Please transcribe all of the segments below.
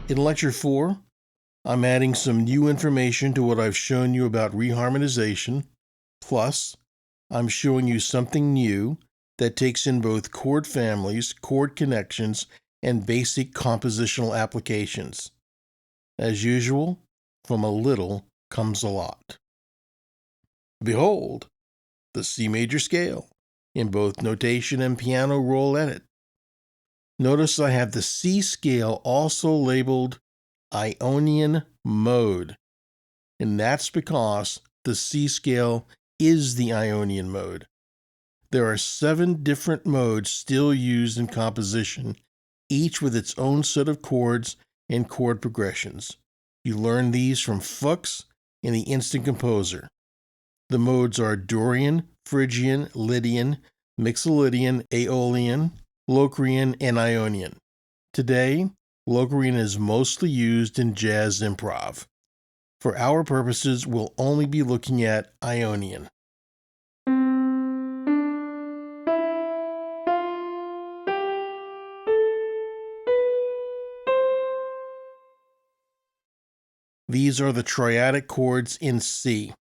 In Lecture 4, I'm adding some new information to what I've shown you about reharmonization, plus I'm showing you something new that takes in both chord families, chord connections, and basic compositional applications. As usual, from a little comes a lot. Behold, the C major scale in both notation and piano roll edit. Notice I have the C scale also labeled Ionian mode, and that's because the C scale is the Ionian mode. There are 7 different modes still used in composition, each with its own set of chords and chord progressions. You learn these from Fuchs and the Instant Composer. The modes are Dorian, Phrygian, Lydian, Mixolydian, Aeolian, Locrian, and Ionian. Today, Locrian is mostly used in jazz improv. For our purposes, we'll only be looking at Ionian. These are the triadic chords in C.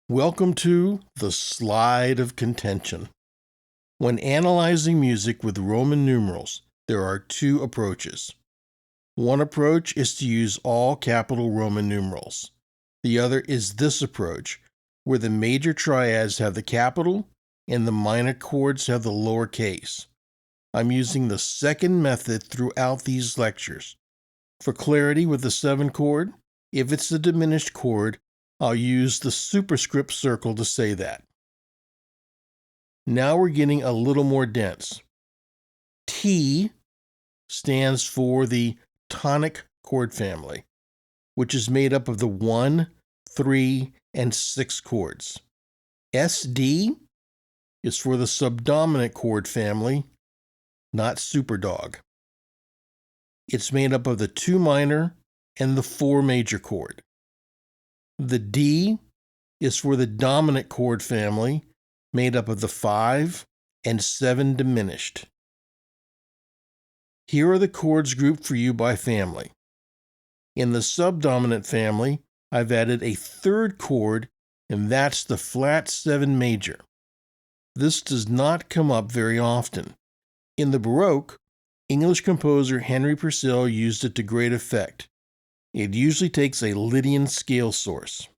Welcome to the slide of contention. When analyzing music with Roman numerals, there are 2 approaches. One approach is to use all capital Roman numerals. The other is this approach, where the major triads have the capital and the minor chords have the lowercase. I'm using the second method throughout these lectures. For clarity with the 7 chord, if it's a diminished chord, I'll use the superscript circle to say that. Now we're getting a little more dense. T stands for the tonic chord family, which is made up of the 1, 3, and 6 chords. SD is for the subdominant chord family, not superdog. It's made up of the 2 minor and the 4 major chord. The D is for the dominant chord family, made up of the 5 and 7 diminished. Here are the chords grouped for you by family. In the subdominant family, I've added a 3rd chord, and that's the flat 7 major. This does not come up very often. In the Baroque, English composer Henry Purcell used it to great effect. It usually takes a Lydian scale source.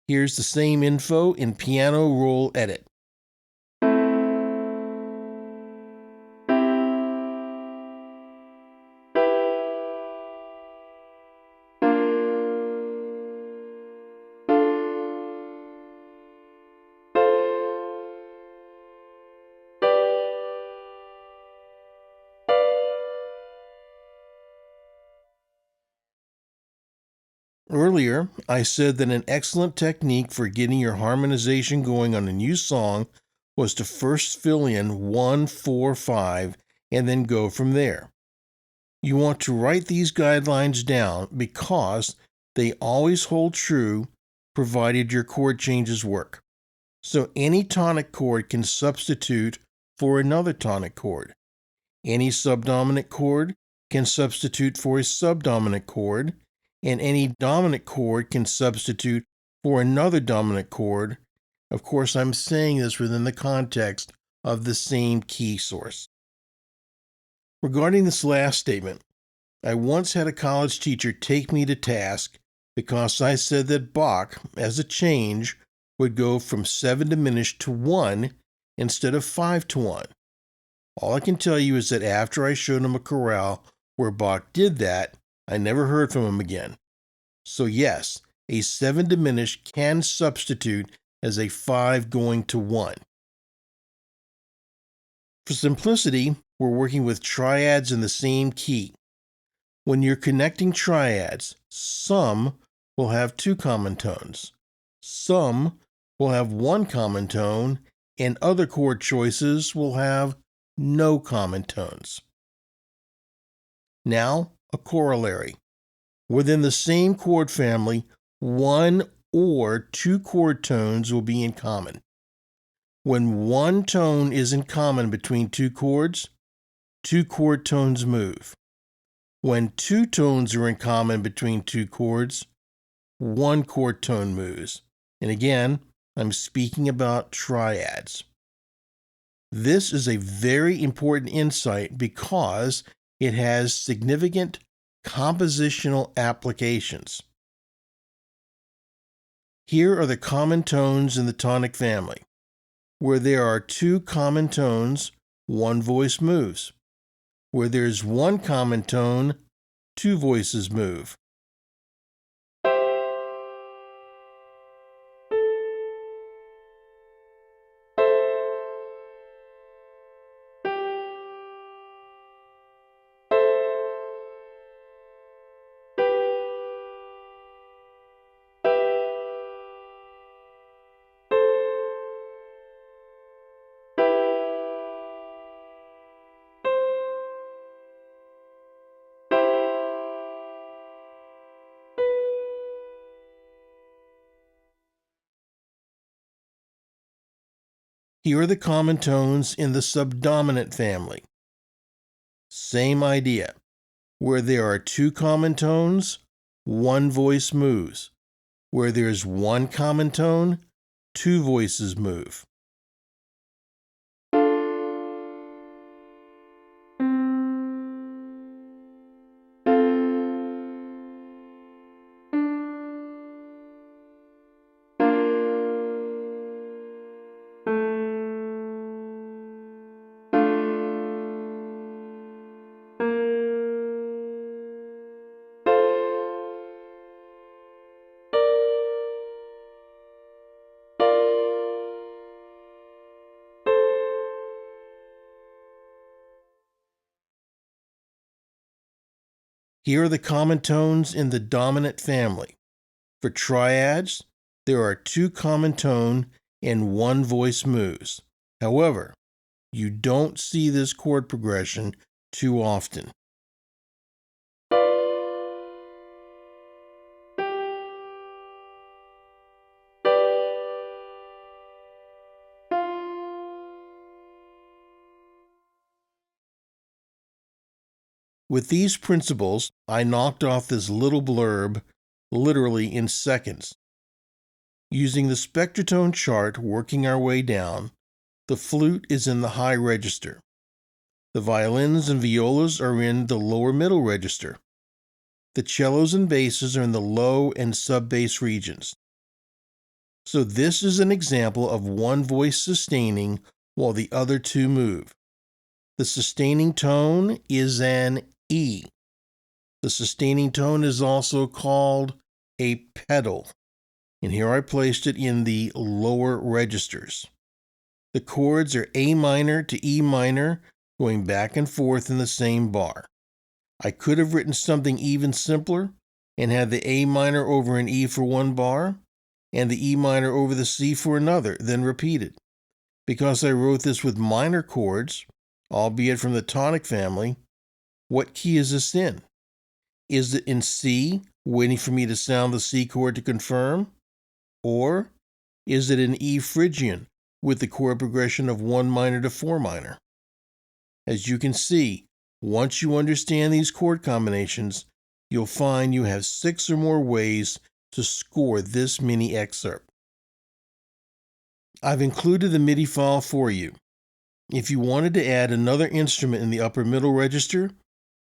Here's the same info in piano roll edit. Earlier, I said that an excellent technique for getting your harmonization going on a new song was to first fill in 1, 4, 5, and then go from there. You want to write these guidelines down because they always hold true provided your chord changes work. So any tonic chord can substitute for another tonic chord. Any subdominant chord can substitute for a subdominant chord, and any dominant chord can substitute for another dominant chord. Of course, I'm saying this within the context of the same key source. Regarding this last statement, I once had a college teacher take me to task because I said that Bach, as a change, would go from 7 diminished to 1 instead of 5 to 1. All I can tell you is that after I showed him a chorale Where Bach did that, I never heard from him again. So yes, a 7 diminished can substitute as a 5 going to 1. For simplicity, we're working with triads in the same key. When you're connecting triads, some will have 2 common tones, some will have 1 common tone, and other chord choices will have no common tones. Now, a corollary. Within the same chord family, 1 or 2 chord tones will be in common. When 1 tone is in common between 2 chords, 2 chord tones move. When 2 tones are in common between 2 chords, 1 chord tone moves. And again, I'm speaking about triads. This is a very important insight because it has significant compositional applications. Here are the common tones in the tonic family. Where there are 2 common tones, 1 voice moves. Where there's 1 common tone, 2 voices move. Here are the common tones in the subdominant family. Same idea. Where there are 2 common tones, 1 voice moves. Where there's 1 common tone, 2 voices move. Here are the common tones in the dominant family. For triads, there are 2 common tone and 1 voice moves. However, you don't see this chord progression too often. With these principles, I knocked off this little blurb literally in seconds. Using the spectratone chart working our way down, the flute is in the high register. The violins and violas are in the lower middle register. The cellos and basses are in the low and sub-bass regions. So this is an example of 1 voice sustaining while the other 2 move. The sustaining tone is an E. The sustaining tone is also called a pedal, and here I placed it in the lower registers. The chords are A minor to E minor, going back and forth in the same bar. I could have written something even simpler and had the A minor over an E for 1 bar, and the E minor over the C for another, then repeated. Because I wrote this with minor chords, albeit from the tonic family, what key is this in? Is it in C, waiting for me to sound the C chord to confirm? Or is it in E Phrygian, with the chord progression of 1 minor to 4 minor? As you can see, once you understand these chord combinations, you'll find you have 6 or more ways to score this mini excerpt. I've included the MIDI file for you. If you wanted to add another instrument in the upper middle register,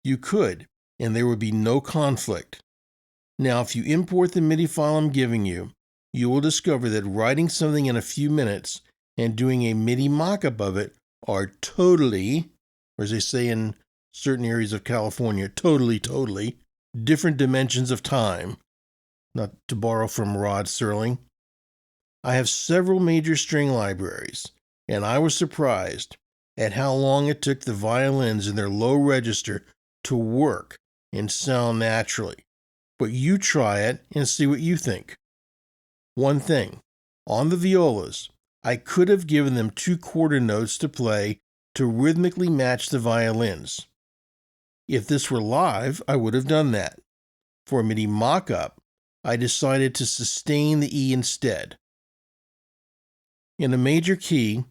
you could, and there would be no conflict. Now, if you import the MIDI file I'm giving you, you will discover that writing something in a few minutes and doing a MIDI mock-up of it are totally, or as they say in certain areas of California, totally, different dimensions of time, not to borrow from Rod Serling. I have several major string libraries, and I was surprised at how long it took the violins in their low register to work and sound naturally. But you try it and see what you think. One thing, on the violas, I could have given them 2 quarter notes to play to rhythmically match the violins. If this were live, I would have done that. For a MIDI mock-up, I decided to sustain the E instead. In a major key,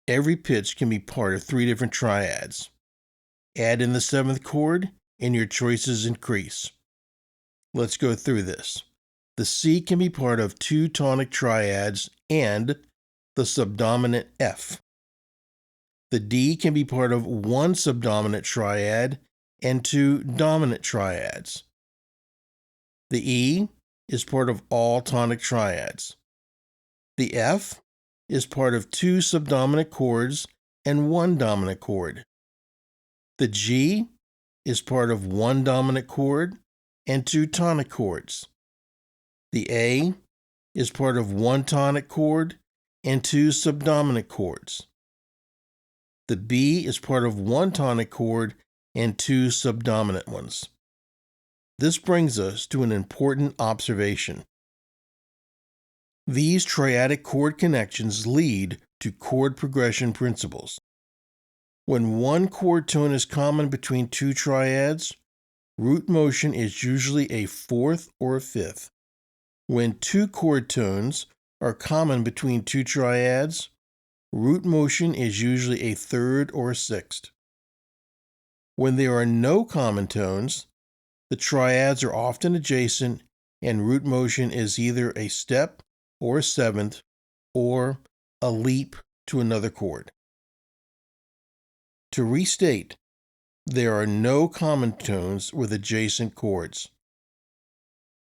every pitch can be part of 3 different triads. Add in the 7th chord, and your choices increase. Let's go through this. The C can be part of 2 tonic triads and the subdominant F. The D can be part of 1 subdominant triad and 2 dominant triads. The E is part of all tonic triads. The F is part of 2 subdominant chords and 1 dominant chord. The G is part of 1 dominant chord and 2 tonic chords. The A is part of 1 tonic chord and 2 subdominant chords. The B is part of 1 tonic chord and 2 subdominant ones. This brings us to an important observation. These triadic chord connections lead to chord progression principles. When 1 chord tone is common between 2 triads, root motion is usually a 4th or a 5th. When 2 chord tones are common between 2 triads, root motion is usually a 3rd or a 6th. When there are no common tones, the triads are often adjacent and root motion is either a step or a 7th or a leap to another chord. To restate, there are no common tones with adjacent chords,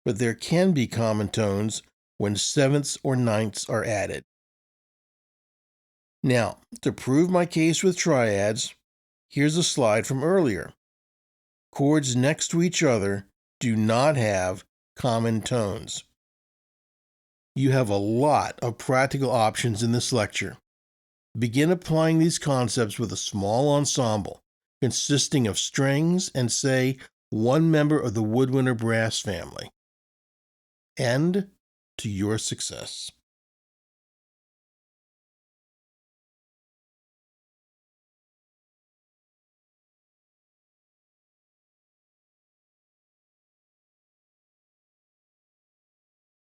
but there can be common tones when 7ths or 9ths are added. Now, to prove my case with triads, here's a slide from earlier. Chords next to each other do not have common tones. You have a lot of practical options in this lecture. Begin applying these concepts with a small ensemble consisting of strings and, say, 1 member of the woodwinder brass family. And to your success.